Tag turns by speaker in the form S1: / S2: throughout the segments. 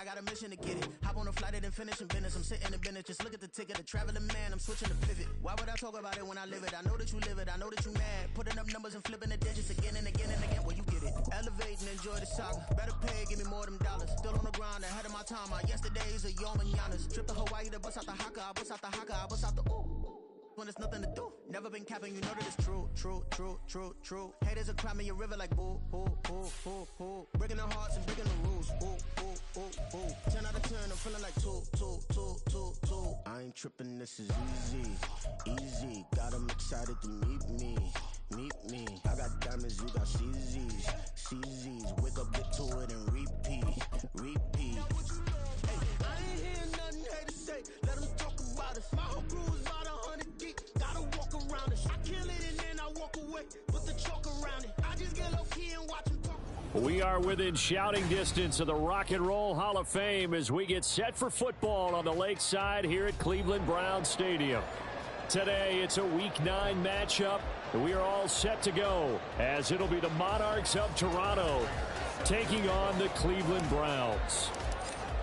S1: I got a mission to get it. Hop on a flight and then finish in business. I'm sitting in business, just look at the ticket. A traveling man, I'm switching to pivot. Why would I talk about it when I live it? I know that you live it, I know that you mad. Putting up numbers and flipping the digits again and again and again. Well, you get it. Elevate and enjoy the saga. Better pay, give me more than dollars. Still on the grind, ahead of my time. My yesterdays are your mananas. Trip to Hawaii to bust out the haka. I bust out the haka, I bust out the ooh. When there's nothing to do. Never been capping, you know that it's true, true, true, true, true. Haters are climbing your river like boo, boo, boo, boo, boo. Breaking their hearts and breaking the rules. Ooh, ooh, ooh, ooh. 10 out of 10, I'm feeling like 2, 2, 2, 2, 2. I ain't tripping, this is easy, easy. Got 'em excited to meet me, meet me. I got diamonds, you got CZs, CZs. Wake up, get to it and repeat, repeat. Hey, I ain't hearing nothing haters say. Let them talk about us. My whole crew is about 100 deep. Gotta walk around it. I kill it and then I walk away. Put the chalk around it. I just get low key and watch them talk.
S2: We are within shouting distance of the Rock and Roll Hall of Fame as we get set for football on the lakeside here at Cleveland Browns Stadium. Today, it's a Week 9 matchup. We are all set to go as it'll be the Monarchs of Toronto taking on the Cleveland Browns.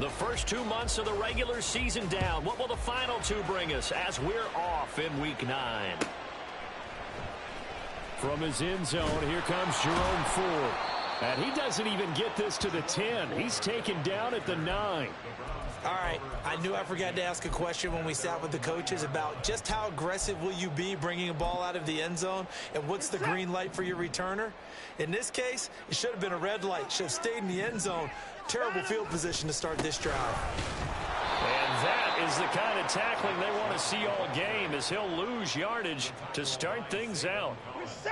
S3: The first 2 months of the regular season down. What will the final 2 bring us as we're off in Week 9?
S2: From his end zone, here comes Jerome Ford. And he doesn't even get this to the 10. He's taken down at the 9.
S4: All right, I knew I forgot to ask a question when we sat with the coaches about just how aggressive will you be bringing a ball out of the end zone and what's the green light for your returner. In this case, it should have been a red light. Should have stayed in the end zone. Terrible field position to start this drive.
S2: And that is the kind of tackling they want to see all game as he'll lose yardage to start things out.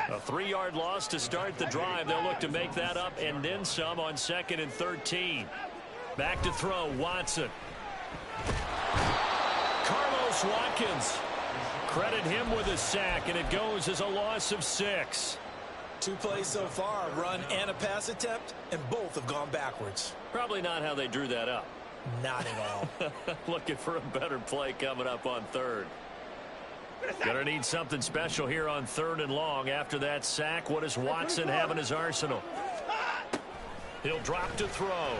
S2: A 3-yard loss to start the drive. They'll look to make that up and then some on 2nd and 13. Back to throw, Watson. Carlos Watkins. Credit him with a sack, and it goes as a loss of 6.
S4: 2 plays so far, a run and a pass attempt, and both have gone backwards.
S2: Probably not how they drew that up.
S4: Not at all.
S2: Looking for a better play coming up on 3rd. Gonna need something special here on 3rd and long. After that sack, what does Watson have in his arsenal? He'll drop to throw.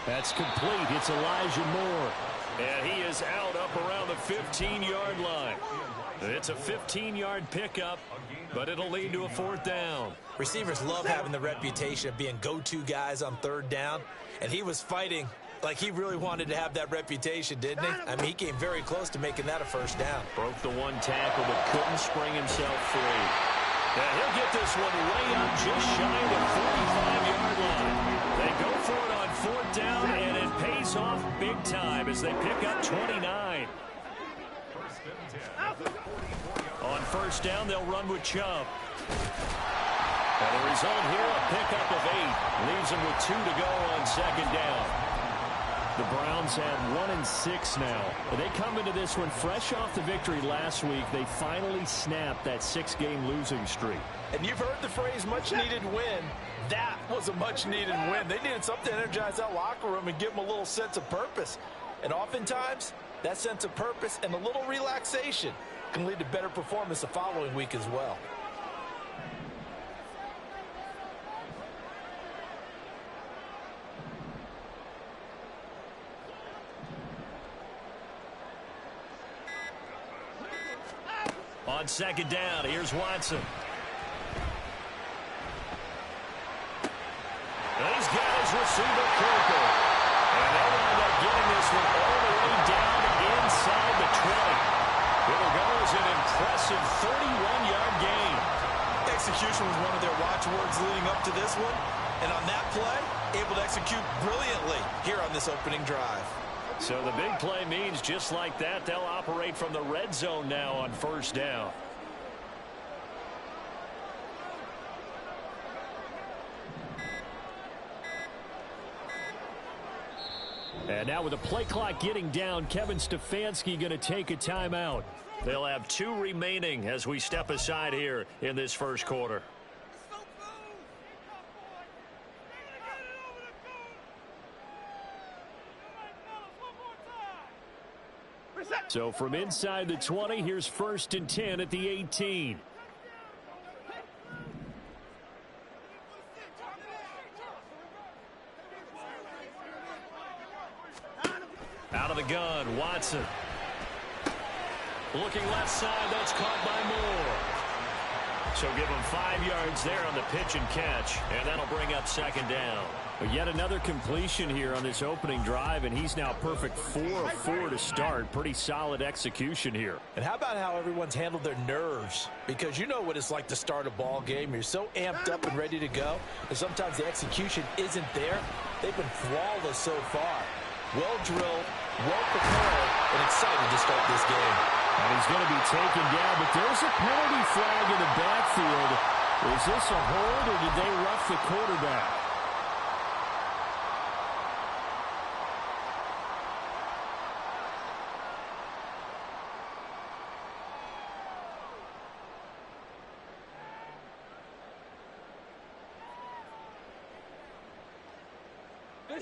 S2: That's complete. It's Elijah Moore. And he is out up around the 15-yard line. It's a 15-yard pickup, but it'll lead to a 4th down.
S4: Receivers love having the reputation of being go-to guys on 3rd down, and he was fighting like he really wanted to have that reputation, didn't he? I mean, he came very close to making that a 1st down.
S2: Broke the 1 tackle, but couldn't spring himself free. Now he'll get this one way up just shy of the 45-yard line. They go for it on 4th down, and it pays off big time as they pick up 29. On 1st down, they'll run with Chubb. And the result here, a pickup of 8. Leaves them with 2 to go on 2nd down. The Browns have 1 and 6 now. And they come into this one fresh off the victory last week. They finally snapped that 6-game losing streak.
S4: And you've heard the phrase much-needed win. That was a much-needed win. They needed something to energize that locker room and give them a little sense of purpose. And oftentimes, that sense of purpose and a little relaxation can lead to better performance the following week as well.
S2: On 2nd down, here's Watson. And he's got his receiver, Cooper. And they wind up getting this one all the way down inside the 20. It'll go as an impressive 31-yard gain.
S4: Execution was one of their watchwords leading up to this one. And on that play, able to execute brilliantly here on this opening drive.
S2: So the big play means just like that, they'll operate from the red zone now on 1st down. And now with the play clock getting down, Kevin Stefanski going to take a timeout. They'll have 2 remaining as we step aside here in this 1st quarter. So from inside the 20, here's 1st and 10 at the 18.
S3: Out of the gun, Watson. Looking left side, that's caught by Moore. So give him 5 yards there on the pitch and catch, and that'll bring up second down.
S2: But yet another completion here on this opening drive, and he's now perfect 4 of 4 to start. Pretty solid execution here.
S4: And how about how everyone's handled their nerves? Because you know what it's like to start a ball game. You're so amped up and ready to go, and sometimes the execution isn't there. They've been flawless so far. Well-drilled, well-prepared, and excited to start this game.
S2: And he's going to be taken down, but there's a penalty flag in the backfield. Is this a hold, or did they rough the quarterback?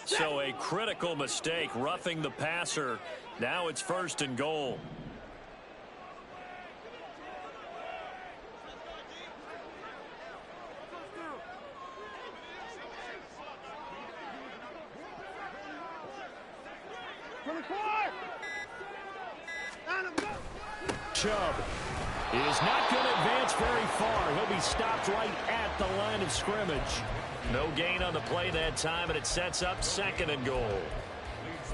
S2: So a critical mistake, roughing the passer. Now it's 1st and goal. Chubb is not going to advance very far. He'll be stopped right at the line of scrimmage.
S3: No gain on the play that time, and it sets up 2nd and goal.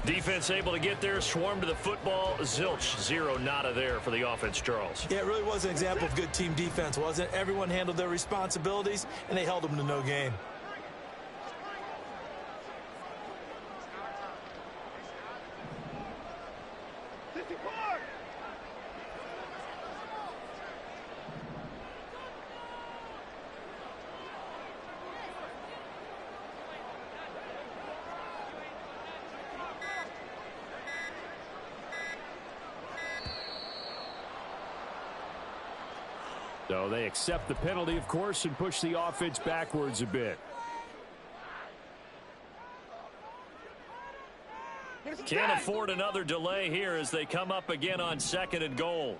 S3: Defense able to get there, swarm to the football. Zilch, 0 nada there for the offense, Charles.
S4: Yeah, it really was an example of good team defense, wasn't it? Everyone handled their responsibilities, and they held them to no gain.
S2: So they accept the penalty, of course, and push the offense backwards a bit.
S3: Can't afford another delay here as they come up again on 2nd and goal.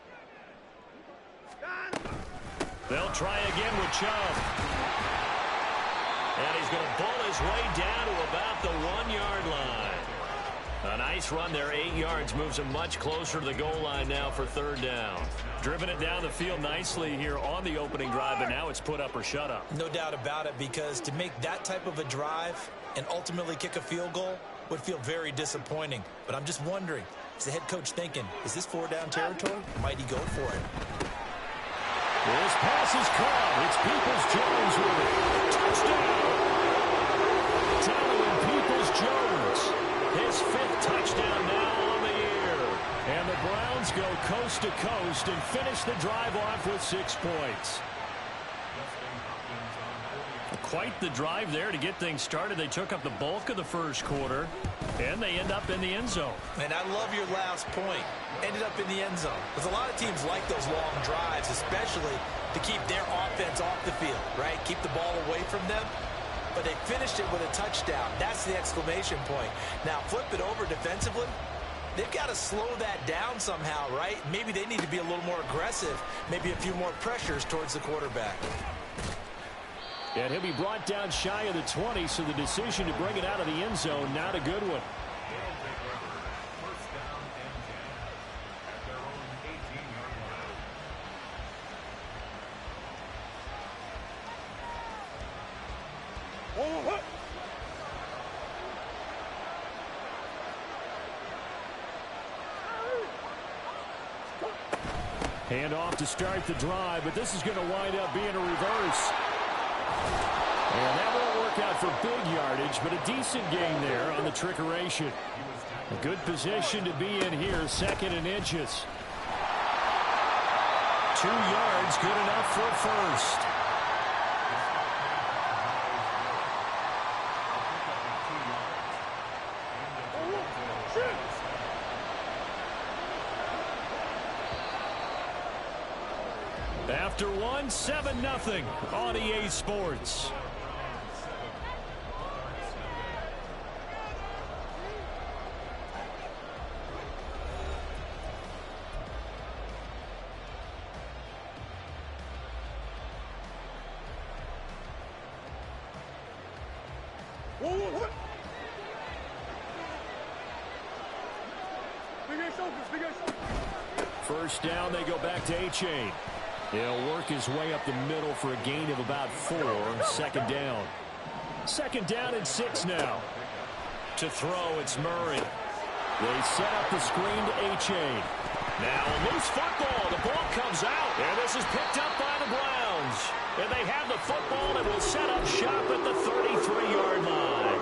S3: They'll try again with Chubb. And he's going to bull his way down to about the 1-yard line. A nice run there, 8 yards, moves him much closer to the goal line now for 3rd down. Driven it down the field nicely here on the opening drive, and now it's put up or shut up.
S4: No doubt about it, because to make that type of a drive and ultimately kick a field goal would feel very disappointing. But I'm just wondering, is the head coach thinking, is this 4-down territory? Might he go for it?
S2: This pass is caught. It's Peoples-Jones with it. Touchdown! Tyler Peoples-Jones. His 5th touchdown now on the year. And the Browns go coast to coast and finish the drive off with 6 points. Quite the drive there to get things started. They took up the bulk of the 1st quarter, and they end up in the end zone.
S4: And I love your last point. Ended up in the end zone. Because a lot of teams like those long drives, especially to keep their offense off the field, right? Keep the ball away from them. But they finished it with a touchdown. That's the exclamation point. Now, flip it over defensively. They've got to slow that down somehow, right? Maybe they need to be a little more aggressive. Maybe a few more pressures towards the quarterback.
S2: And he'll be brought down shy of the 20, so the decision to bring it out of the end zone, not a good one. Hand off to start the drive, but this is going to wind up being a reverse. And that won't work out for big yardage, but a decent gain there on the trickeration. A good position to be in here, 2nd and inches. 2 yards, good enough for a 1st. After 7-0 on EA Sports. First down, they go back to A-Chain. He'll work his way up the middle for a gain of about 4. Second down. Second down and 6 now. To throw, it's Murray. They set up the screen to A-Chain. Now a loose football. The ball comes out. And this is picked up by the Browns. And they have the football and will set up shop at the 33-yard line.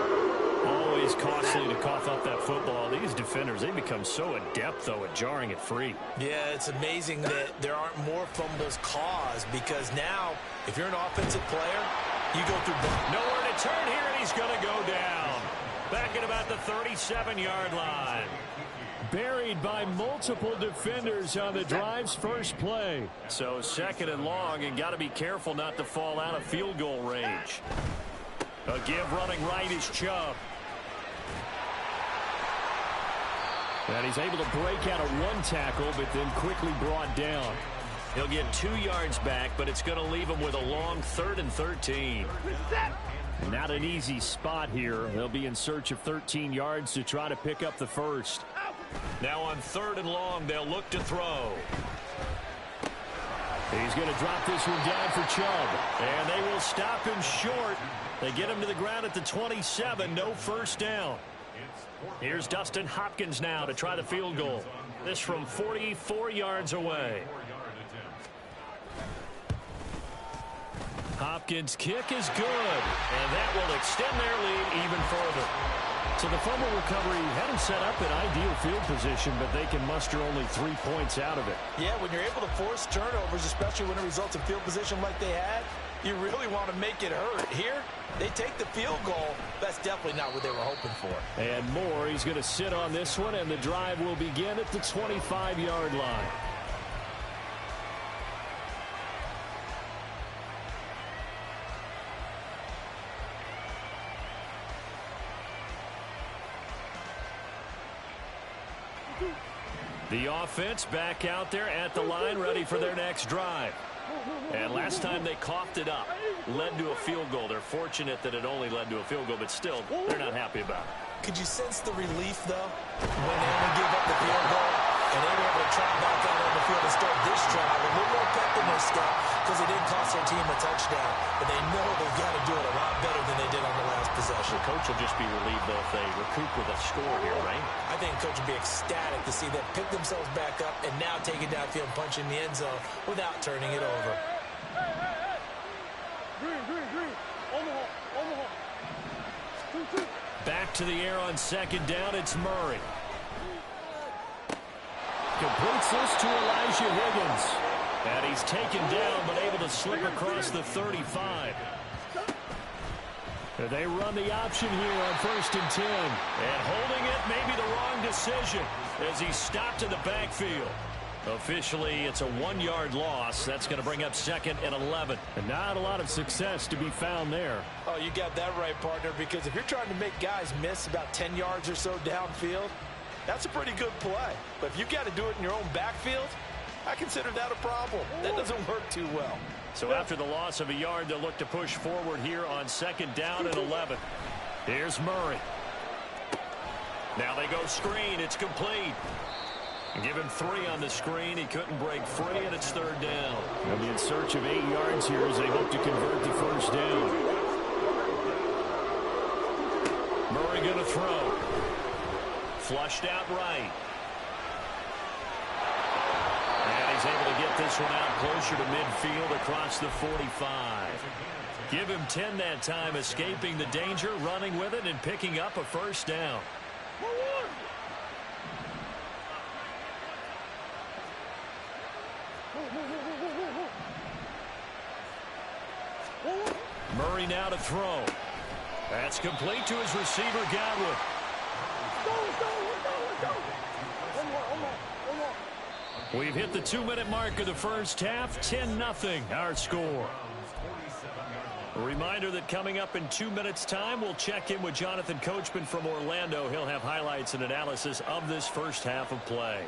S2: Always costly to cough up that football. These defenders, they become so adept, though, at jarring it free.
S4: Yeah, it's amazing that there aren't more fumbles caused because now, if you're an offensive player, you go through
S3: nowhere to turn here, and he's going to go down. Back at about the 37-yard line.
S2: Buried by multiple defenders on the drive's first play.
S3: So second and long, and got to be careful not to fall out of field goal range. A give running right is Chubb.
S2: And he's able to break out of one tackle, but then quickly brought down.
S3: He'll get 2 yards back, but it's going to leave him with a long 3rd and 13.
S2: Not an easy spot here. They'll be in search of 13 yards to try to pick up the first.
S3: Now on 3rd and long, they'll look to throw.
S2: He's going to drop this one down for Chubb.
S3: And they will stop him short. They get him to the ground at the 27. No first down. Here's Dustin Hopkins now to try the field goal. This from 44 yards away. Hopkins' kick is good. And that will extend their lead even further.
S2: So the fumble recovery had him set up in ideal field position, but they can muster only 3 points out of it.
S4: Yeah, when you're able to force turnovers, especially when it results in field position like they had, you really want to make it hurt. Here, they take the field goal. That's definitely not what they were hoping for.
S2: And more, he's going to sit on this one, and the drive will begin at the 25-yard line.
S3: The offense back out there at the line, ready for their next drive. And last time they coughed it up, led to a field goal. They're fortunate that it only led to a field goal, but still, they're not happy about it.
S4: Could you sense the relief, though, when they only gave up the field goal and they were able to trot back out on the field and start this drive with a little more pep in their step because it didn't cost their team a touchdown, but they know they've got to do it a lot better than they did on the last possession.
S3: The coach will just be relieved, though, if they recoup with a score here, right?
S4: I think the coach would be ecstatic to see them pick themselves back up and now take it downfield and punch in the end zone without turning it over.
S3: Back to the air on second down, it's Murray.
S2: Completes this to Elijah Higgins.
S3: And he's taken down, but able to slip across the 35.
S2: They run the option here on 1st and 10.
S3: And holding it may be the wrong decision as he stopped in the backfield. Officially, it's a 1-yard loss. That's going to bring up 2nd and 11.
S2: And not a lot of success to be found there.
S4: Oh, you got that right, partner, because if you're trying to make guys miss about 10 yards or so downfield, that's a pretty good play. But if you've got to do it in your own backfield, I consider that a problem. That doesn't work too well.
S3: So after the loss of a yard, they'll look to push forward here on 2nd down and 11. Here's Murray. Now they go screen. It's complete. Give him 3 on the screen. He couldn't break free, and it's 3rd down.
S2: They'll be in search of 8 yards here as they hope to convert the first down.
S3: Murray going to throw. Flushed out right. And he's able to get this one out closer to midfield across the 45. Give him 10 that time, escaping the danger, running with it, and picking up a first down. Murray now to throw. That's complete to his receiver, Godwin. We've hit the 2-minute mark of the first half. 10-0 our score. A reminder that coming up in 2 minutes' time, we'll check in with Jonathan Coachman from Orlando. He'll have highlights and analysis of this first half of play.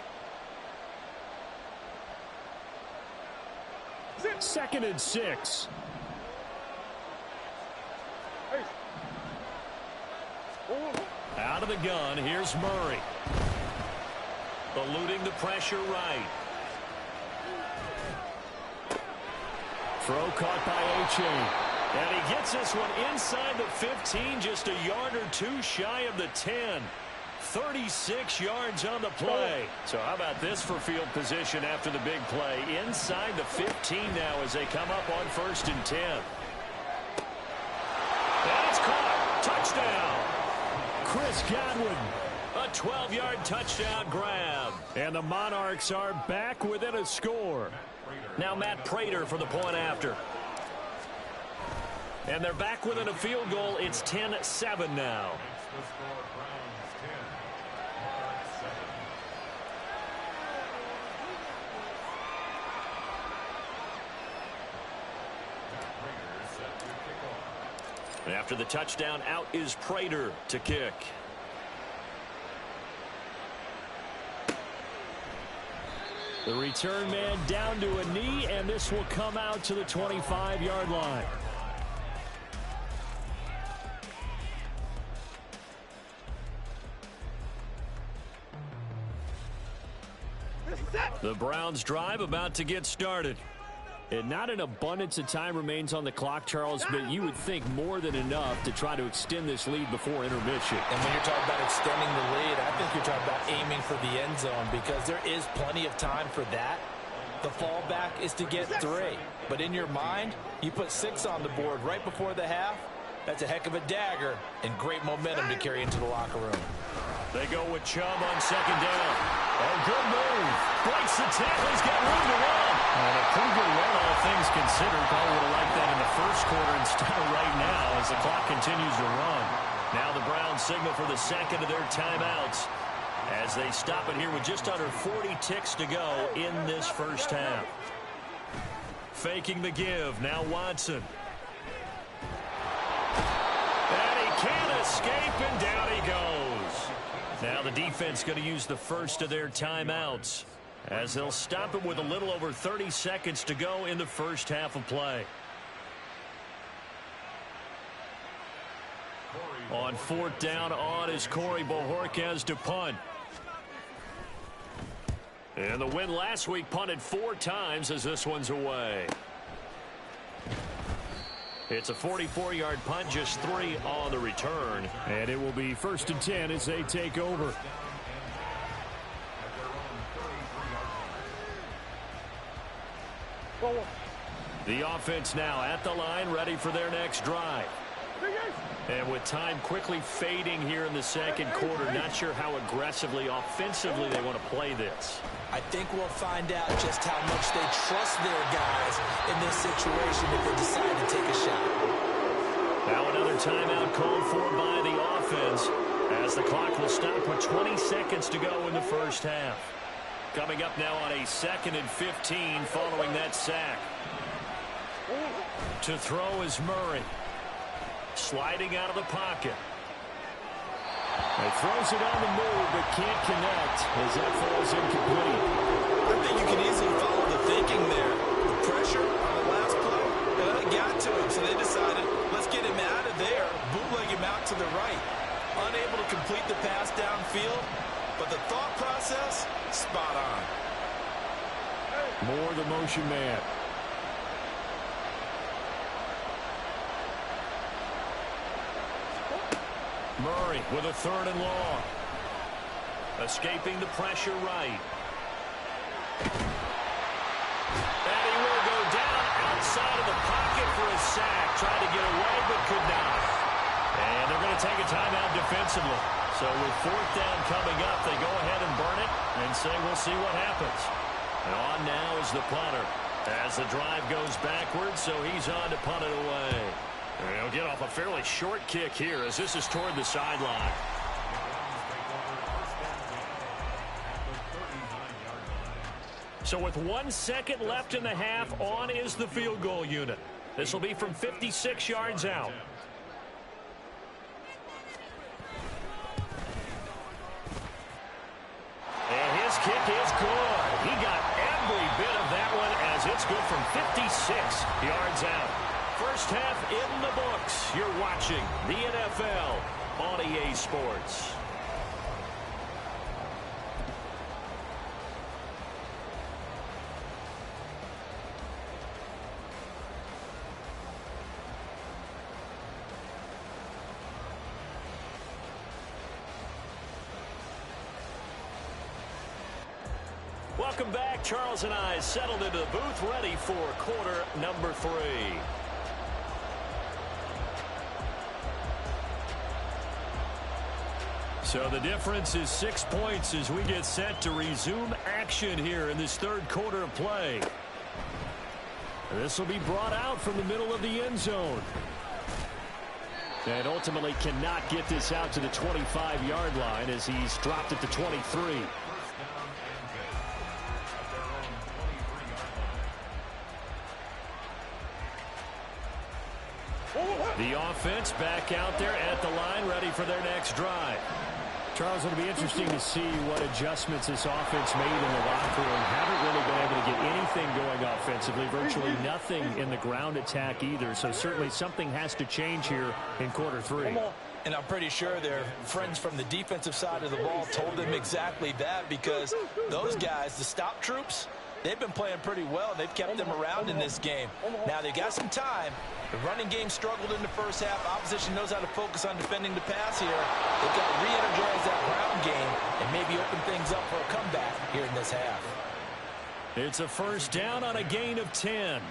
S2: 2nd and 6.
S3: Out of the gun, here's Murray. eluding the pressure right.
S2: Throw caught by A-Chain.
S3: And he gets this one inside the 15, just a yard or two shy of the 10. 36 yards on the play. So how about this for field position after the big play? Inside the 15 now as they come up on 1st and 10. And it's caught. Touchdown.
S2: Chris Godwin.
S3: A 12-yard touchdown grab.
S2: And the Monarchs are back within a score.
S3: Now Matt Prater for the point after. And they're back within a field goal. It's 10-7 now. And after the touchdown, out is Prater to kick.
S2: The return man down to a knee, and this will come out to the 25-yard line.
S3: The Browns drive about to get started.
S2: And not an abundance of time remains on the clock, Charles, but you would think more than enough to try to extend this lead before intermission.
S4: And when you're talking about extending the lead, I think you're talking about aiming for the end zone because there is plenty of time for that. The fallback is to get 3. But in your mind, you put 6 on the board right before the half. That's a heck of a dagger and great momentum to carry into the locker room.
S3: They go with Chubb on 2nd down. A good move. Breaks the tackle. He's got room to run. And a pretty good run, all things considered. Probably would have liked that in the first quarter instead of right now as the clock continues to run. Now the Browns signal for the second of their timeouts as they stop it here with just under 40 ticks to go in this first half. Faking the give. Now Watson. And he can't escape, and down he goes. Now the defense going to use the first of their timeouts as they'll stop it with a little over 30 seconds to go in the first half of play. On 4th down on is Corey Bojorquez to punt. And the win last week punted 4 times as this one's away. It's a 44-yard punt, just 3 on the return.
S2: And it will be 1st and 10 as they take over.
S3: The offense now at the line, ready for their next drive. And with time quickly fading here in the second quarter, not sure how aggressively, offensively they want to play this.
S4: I think we'll find out just how much they trust their guys in this situation if they decide to take a shot.
S3: Now another timeout called for by the offense as the clock will stop with 20 seconds to go in the first half. Coming up now on a 2nd and 15 following that sack. To throw is Murray. Sliding out of the pocket.
S2: He throws it on the move, but can't connect as that falls incomplete.
S4: I think you can easily follow the thinking there. The pressure on the last play, it got to him, so they decided, let's get him out of there, bootleg him out to the right. Unable to complete the pass downfield, but the thought process, spot on.
S2: More the motion man.
S3: Murray with a 3rd and long. Escaping the pressure right. And he will go down outside of the pocket for a sack. Tried to get away but could not. And they're going to take a timeout defensively. So with 4th down coming up, they go ahead and burn it and say we'll see what happens. And on now is the punter as the drive goes backwards, so he's on to punt it away. And he'll get off a fairly short kick here as this is toward the sideline. So with 1 second left in the half, on is the field goal unit. This will be from 56 yards out. And his kick is good. He got every bit of that one as it's good from 56 yards out. First half in the books. You're watching the NFL on EA Sports. Welcome back. Charles and I settled into the booth, ready for quarter number 3. So the difference is 6 points as we get set to resume action here in this third quarter of play. This will be brought out from the middle of the end zone. And ultimately cannot get this out to the 25-yard line as he's dropped it to 23. The offense back out there at the line, ready for their next drive. Charles, it'll be interesting to see what adjustments this offense made in the locker room. Haven't really been able to get anything going offensively, virtually nothing in the ground attack either. So certainly something has to change here in quarter 3.
S4: And I'm pretty sure their friends from the defensive side of the ball told them exactly that, because those guys, the stop troops, they've been playing pretty well. They've kept them around in this game. Now they got some time. The running game struggled in the first half. Opposition knows how to focus on defending the pass here. They've got to re-energize that ground game and maybe open things up for a comeback here in this half.
S3: It's a first down on a gain of 10.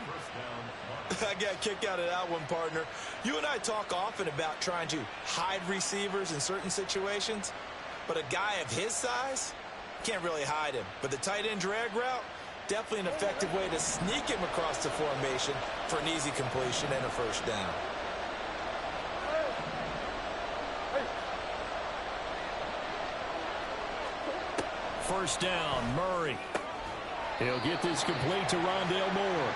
S4: I got a kick out of that one, partner. You and I talk often about trying to hide receivers in certain situations, but a guy of his size can't really hide him. But the tight end drag route, definitely an effective way to sneak him across the formation for an easy completion and a first down.
S3: First down, Murray. He'll get this complete to Rondale Moore.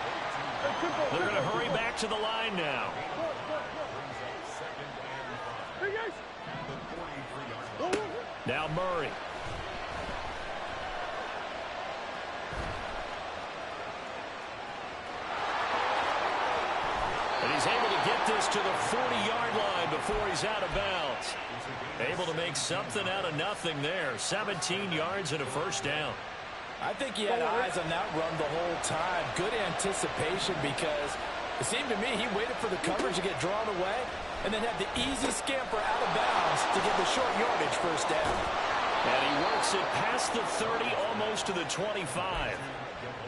S3: They're going to hurry back to the line now. Now Murray. And he's able to get this to the 40-yard line before he's out of bounds. Able to make something out of nothing there. 17 yards and a first down.
S4: I think he had eyes on that run the whole time. Good anticipation, because it seemed to me he waited for the coverage to get drawn away and then had the easy scamper out of bounds to get the short yardage first down.
S3: And he works it past the 30, almost to the 25.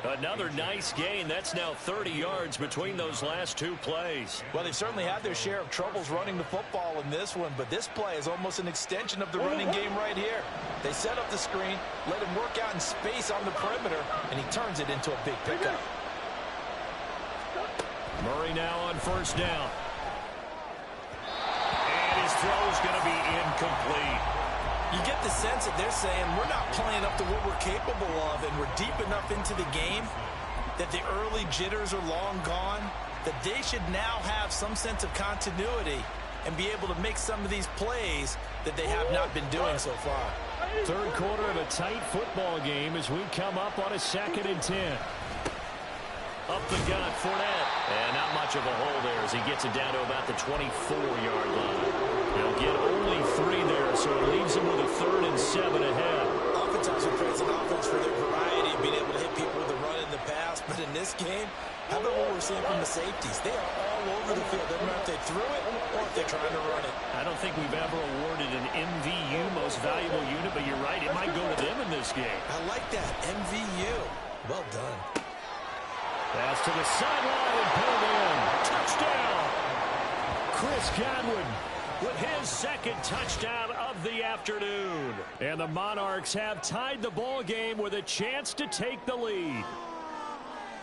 S3: Another nice gain. That's now 30 yards between those last two plays.
S4: Well, they've certainly had their share of troubles running the football in this one, but this play is almost an extension of the running game right here. They set up the screen, let him work out in space on the perimeter, and he turns it into a big pickup.
S3: Murray now on first down. And his throw's going to be incomplete.
S4: You get the sense that they're saying we're not playing up to what we're capable of, and we're deep enough into the game that the early jitters are long gone, that they should now have some sense of continuity and be able to make some of these plays that they have not been doing so far.
S3: Third quarter of a tight football game as we come up on a 2nd and 10. Up the gut, Fournette. And not much of a hole there as he gets it down to about the 24-yard line. He'll get only 3 there, so it leaves him with a 3rd and 7 ahead.
S4: Oftentimes we praise an offense for their variety of being able to hit people with the run and the pass, but in this game, how about what we're seeing from the safeties? They are all over the field. Doesn't matter if they threw it or if they're trying to run it.
S3: I don't think we've ever awarded an MVU, most valuable unit, but you're right, it might go to them in this game.
S4: I like that, MVU. Well done.
S3: Pass to the sideline and pulled in. Touchdown! Chris Godwin with his 2nd touchdown of the afternoon. And the Monarchs have tied the ball game with a chance to take the lead.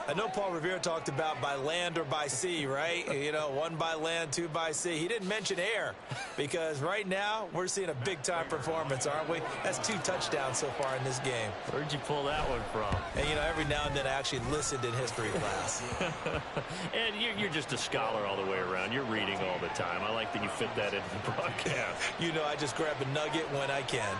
S4: I know Paul Revere talked about by land or by sea, right? You know, 1 by land, 2 by sea. He didn't mention air, because right now we're seeing a big-time performance, aren't we? That's 2 touchdowns so far in this game.
S3: Where'd you pull that one from?
S4: And, you know, every now and then I actually listened in history class.
S3: And you're just a scholar all the way around. You're reading all the time. I like that you fit that into the broadcast.
S4: You know, I just grab a nugget when I can.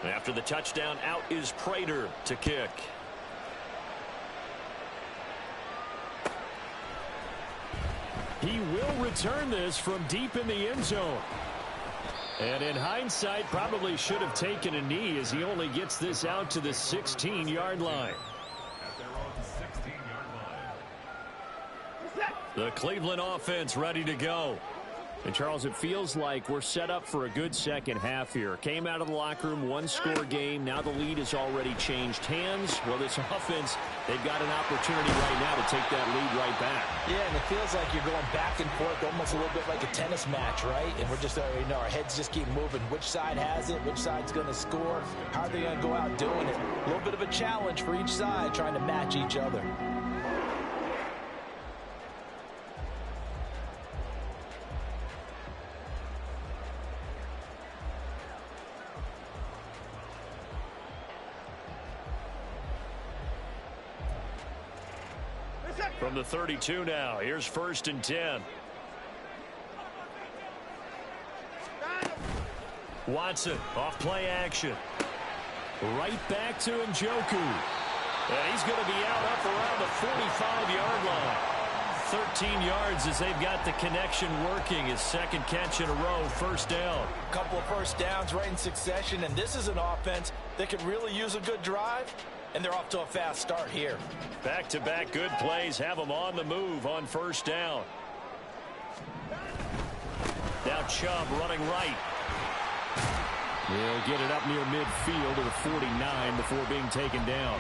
S3: After the touchdown, out is Prater to kick. He will return this from deep in the end zone. And in hindsight, probably should have taken a knee as he only gets this out to the 16-yard line. The Cleveland offense ready to go.
S2: And, Charles, it feels like we're set up for a good second half here. Came out of the locker room, one-score game. Now the lead has already changed hands. Well, this offense, they've got an opportunity right now to take that lead right back.
S4: Yeah, and it feels like you're going back and forth, almost a little bit like a tennis match, right? And we're just, our heads just keep moving. Which side has it? Which side's going to score? How are they going to go out doing it? A little bit of a challenge for each side, trying to match each other.
S2: From the 32 now, here's 1st and 10. Watson, off play action. Right back to Njoku. And he's going to be out up around the 45-yard line. 13 yards as they've got the connection working. His second catch in a row, 1st down.
S4: A couple of first downs right in succession, and this is an offense that could really use a good drive, and they're off to a fast start here.
S2: Back-to-back good plays have them on the move on 1st down. Now Chubb running right. He'll get it up near midfield to the 49 before being taken down.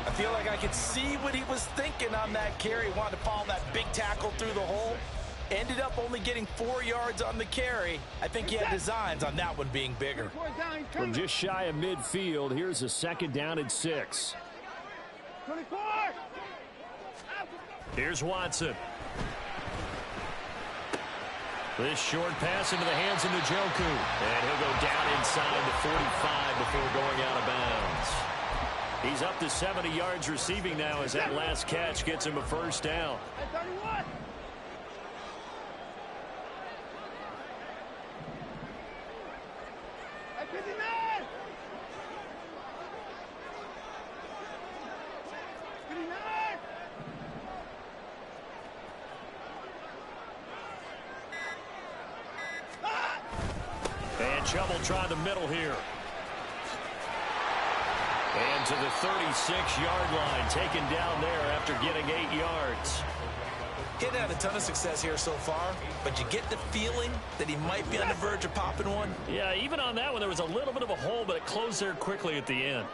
S4: I feel like I could see what he was thinking on that carry. He wanted to follow that big tackle through the hole. Ended up only getting 4 yards on the carry. I think he had designs on that one being bigger.
S2: From just shy of midfield, here's a 2nd down and 6.
S1: 24.
S2: Here's Watson. This short pass into the hands of Njoku. And he'll go down inside the 45 before going out of bounds. He's up to 70 yards receiving now as that last catch gets him a 1st down.
S1: 31.
S2: And Chubb will try the middle here. And to the 36-yard line, taken down there after getting 8 yards.
S4: He hadn't had a ton of success here so far, but you get the feeling that he might be on the verge of popping one.
S2: Yeah, even on that one, there was a little bit of a hole, but it closed there quickly at the end.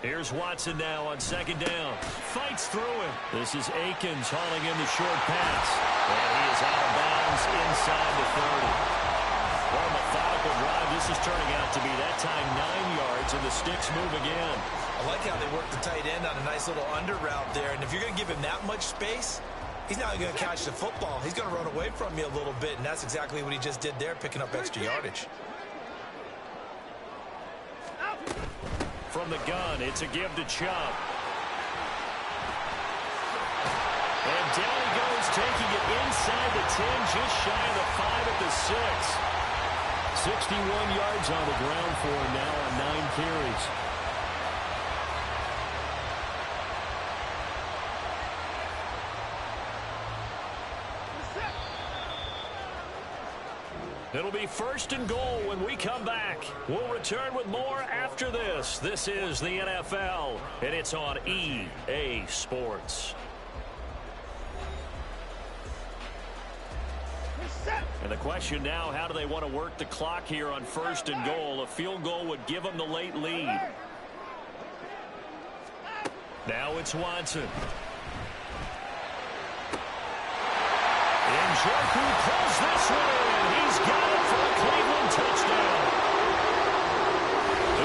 S2: Here's Watson now on 2nd down. Fights through him. This is Akins hauling in the short pass. And he is out of bounds inside the 30. What a methodical drive this is turning out to be. That time 9 yards, and the sticks move again.
S4: I like how they work the tight end on a nice little under route there. And if you're going to give him that much space, he's not going to catch the football. He's going to run away from you a little bit, and that's exactly what he just did there, picking up extra yardage.
S2: From the gun, it's a give to Chubb. And down he goes, taking it inside the 10, just shy of the 5 at the 6. 61 yards on the ground for him now on 9 carries. It'll be 1st and goal when we come back. We'll return with more after this. This is the NFL, and it's on EA Sports. And the question now, how do they want to work the clock here on 1st and goal? A field goal would give them the late lead. Now it's Watson. Njoku pulls this one in. He's got it for a Cleveland touchdown.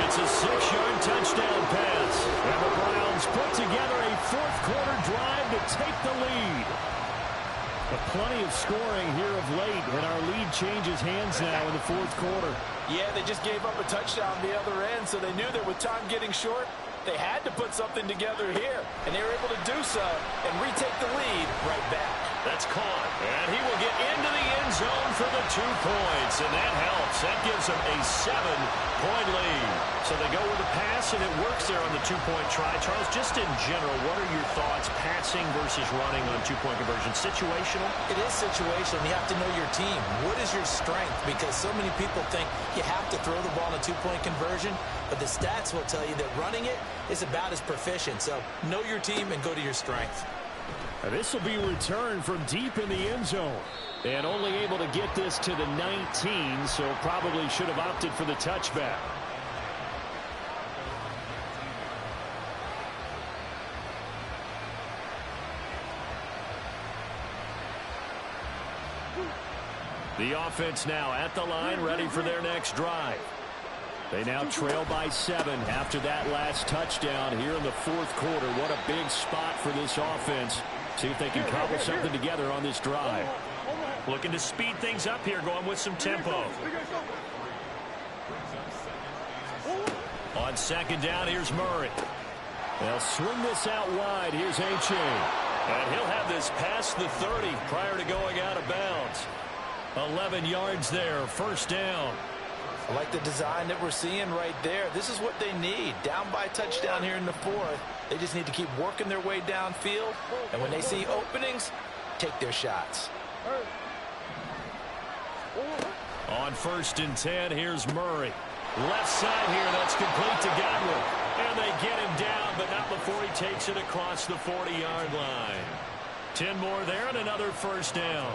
S2: It's a 6-yard touchdown pass. And the Browns put together a 4th-quarter drive to take the lead. Plenty of scoring here of late, and our lead changes hands now in the 4th quarter.
S4: Yeah, they just gave up a touchdown the other end, so they knew that with time getting short, they had to put something together here, and they were able to do so and retake the lead right back.
S2: That's caught, and he will get into the end
S3: zone for the 2 points, and that helps. That gives them a 7-point lead. So they go with a pass, and it works there on the 2-point try. Charles, just in general, what are your thoughts, passing versus running on 2-point conversion? Situational?
S4: It is situational. You have to know your team. What is your strength? Because so many people think you have to throw the ball in a 2-point conversion, but the stats will tell you that running it is about as proficient. So know your team and go to your strength.
S2: This will be returned from deep in the end zone. And only able to get this to the 19, so probably should have opted for the touchback. The offense now at the line, ready for their next drive. They now trail by 7 after that last touchdown here in the fourth quarter. What a big spot for this offense. See if they can cobble something together on this drive.
S3: Looking to speed things up here, going with some tempo. On second down, here's Murray.
S2: They'll swing this out wide. Here's H.A.
S3: And he'll have this past the 30 prior to going out of bounds. 11 yards there, first down.
S4: I like the design that we're seeing right there. This is what they need. Down by touchdown here in the fourth. They just need to keep working their way downfield. And when they see openings, take their shots.
S3: On first and 10, here's Murray. Left side here, that's complete to Godwin. And they get him down, but not before he takes it across the 40-yard line. 10 more there and another first down.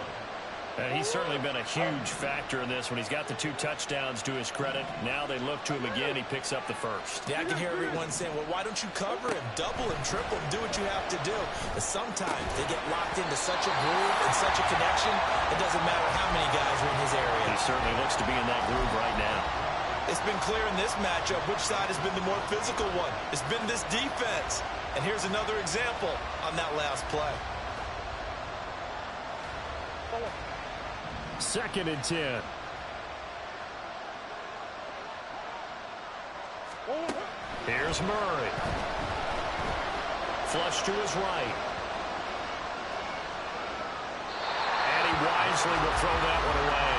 S3: And he's certainly been a huge factor in this when he's got the 2 touchdowns to his credit. Now they look to him again. He picks up the first.
S4: Yeah, I can hear everyone saying, well, why don't you cover him, double him, triple him, do what you have to do. But sometimes they get locked into such a groove and such a connection, it doesn't matter how many guys are in his area.
S3: He certainly looks to be in that groove right now.
S4: It's been clear in this matchup which side has been the more physical one. It's been this defense. And here's another example on that last play.
S2: Second and 10.
S3: Here's Murray. Flush to his right. And he wisely will throw that one away.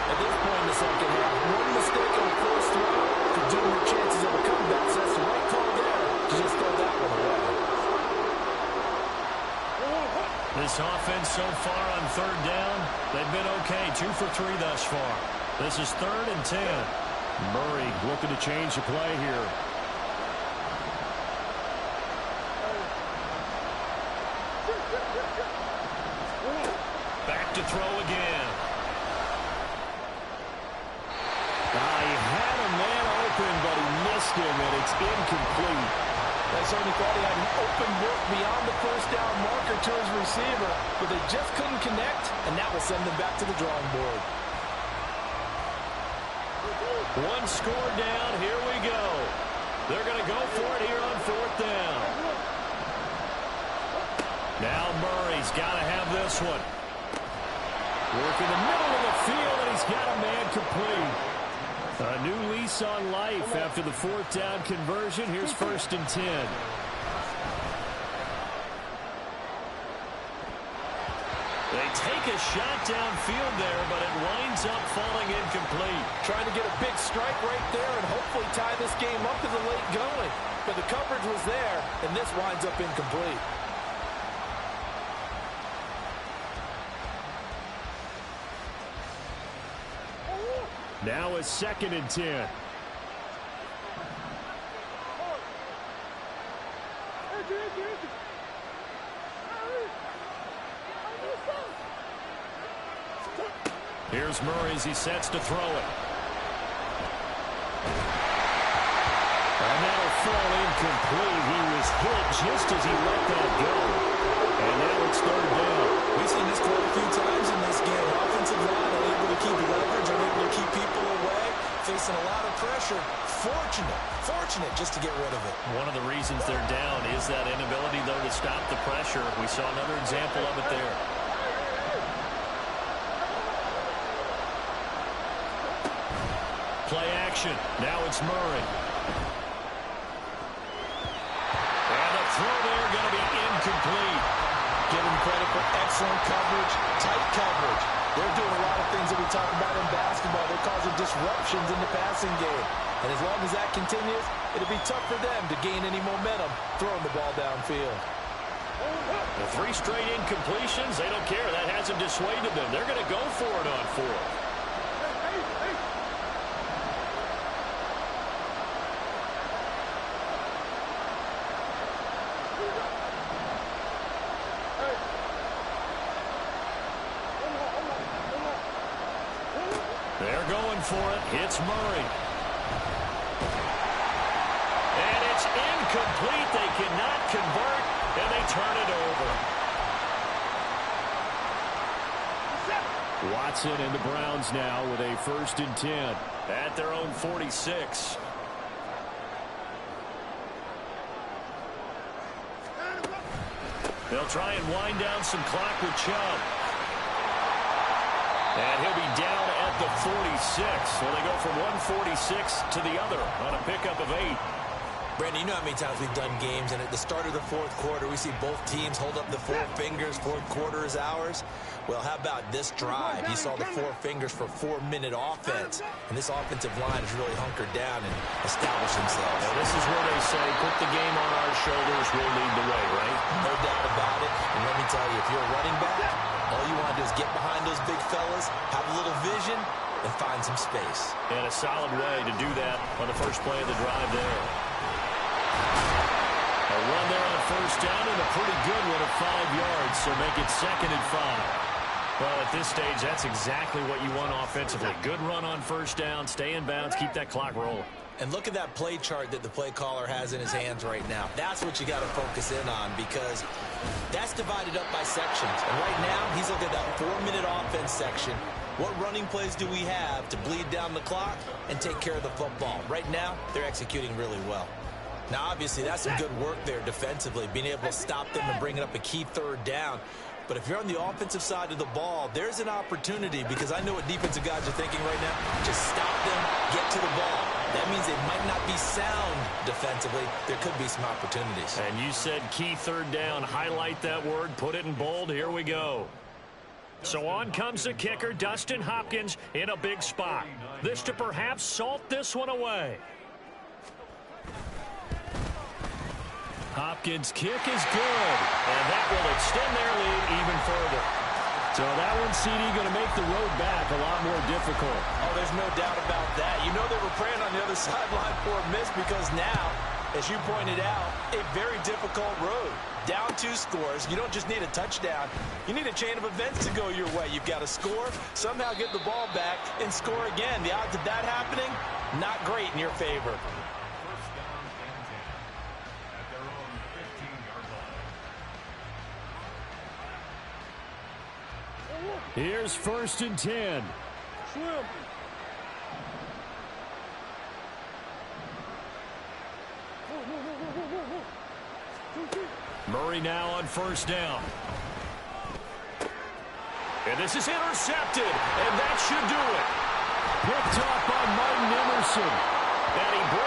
S4: At this point in the second half, one mistake on the first throw could doom your chances of a comeback. So that's the right call there to just throw that one away.
S3: This offense so far on third down, they've been okay. 2 for 3 thus far. This is 3rd and 10.
S2: Murray looking to change the play here.
S3: Back to throw again.
S2: He had a man open, but he missed him, and it's incomplete.
S4: I certainly thought he had an open look beyond the first down marker to his receiver, but they just couldn't connect, and that will send them back to the drawing board.
S3: 1 score down. Here we go. They're going to go for it here on 4th down. Now Murray's got to have this one.
S2: Work in the middle of the field, and he's got a man complete. A new lease on life after the 4th down conversion. Here's 1st and 10.
S3: They take a shot downfield there, but it winds up falling incomplete.
S4: Trying to get a big strike right there and hopefully tie this game up in the late going. But the coverage was there, and this winds up incomplete.
S2: Now a 2nd and 10.
S3: Here's Murray as he sets to throw it.
S2: And that'll fall incomplete. He was hit just as he let that go. And now it's 3rd down.
S4: We've seen this quite a few times in this game. Offensive line unable to keep leverage, unable to keep people away, facing a lot of pressure. Fortunate just to get rid of it.
S3: One of the reasons they're down is that inability, though, to stop the pressure. We saw another example of it there. Play action. Now it's Murray. And the throw there going to be incomplete.
S4: Give them credit for excellent coverage, tight coverage. They're doing talk about in basketball. They're causing disruptions in the passing game. And as long as that continues, it'll be tough for them to gain any momentum throwing the ball downfield.
S3: The 3 straight incompletions, they don't care. That hasn't dissuaded them. They're going to go for it on 4th. They're going for it. Hits Murray. And it's incomplete. They cannot convert, and they turn it over. Watson and the Browns now with a 1st and 10 at their own 46. They'll try and wind down some clock with Chubb. And he'll be down at the 46. So they go from 146 to the other on a pickup of 8.
S4: Brandon, you know how many times we've done games, and at the start of the 4th quarter, we see both teams hold up the 4 fingers, 4th quarter is ours. Well, how about this drive? You saw the 4 fingers for 4-minute offense, and this offensive line is really hunkered down and established themselves.
S3: Now, this is where they say, put the game on our shoulders, we'll lead the way, right?
S4: No doubt about it, and let me tell you, if you're a running back, all you want to do is get behind those big fellas, have a little vision, and find some space.
S3: And a solid way to do that on the first play of the drive there. A run there on 1st down and a pretty good one at 5 yards, so make it 2nd and 5. Well, at this stage, that's exactly what you want offensively. Good run on 1st down, stay in bounds, keep that clock rolling.
S4: And look at that play chart that the play caller has in his hands right now. That's what you got to focus in on, because that's divided up by sections. And right now, he's looking at that 4-minute offense section. What running plays do we have to bleed down the clock and take care of the football? Right now, they're executing really well. Now, obviously, that's some good work there defensively, being able to stop them and bringing up a key 3rd down. But if you're on the offensive side of the ball, there's an opportunity, because I know what defensive guys are thinking right now. Just stop them, get to the ball. That means they might not be sound defensively. There could be some opportunities.
S3: And you said key 3rd down. Highlight that word, put it in bold. Here we go. So on comes the kicker, Dustin Hopkins, in a big spot. This to perhaps salt this one away. Hopkins' kick is good, and that will extend their lead even further. So that one, CD, going to make the road back a lot more difficult.
S4: Oh, there's no doubt about that. You know they were praying on the other sideline for a miss, because now, as you pointed out, a very difficult road. Down 2 scores. You don't just need a touchdown. You need a chain of events to go your way. You've got to score, somehow get the ball back, and score again. The odds of that happening, not great in your favor.
S3: Here's 1st and 10. Murray now on 1st down. And this is intercepted, and that should do it. Picked off by Martin Emerson. And he brings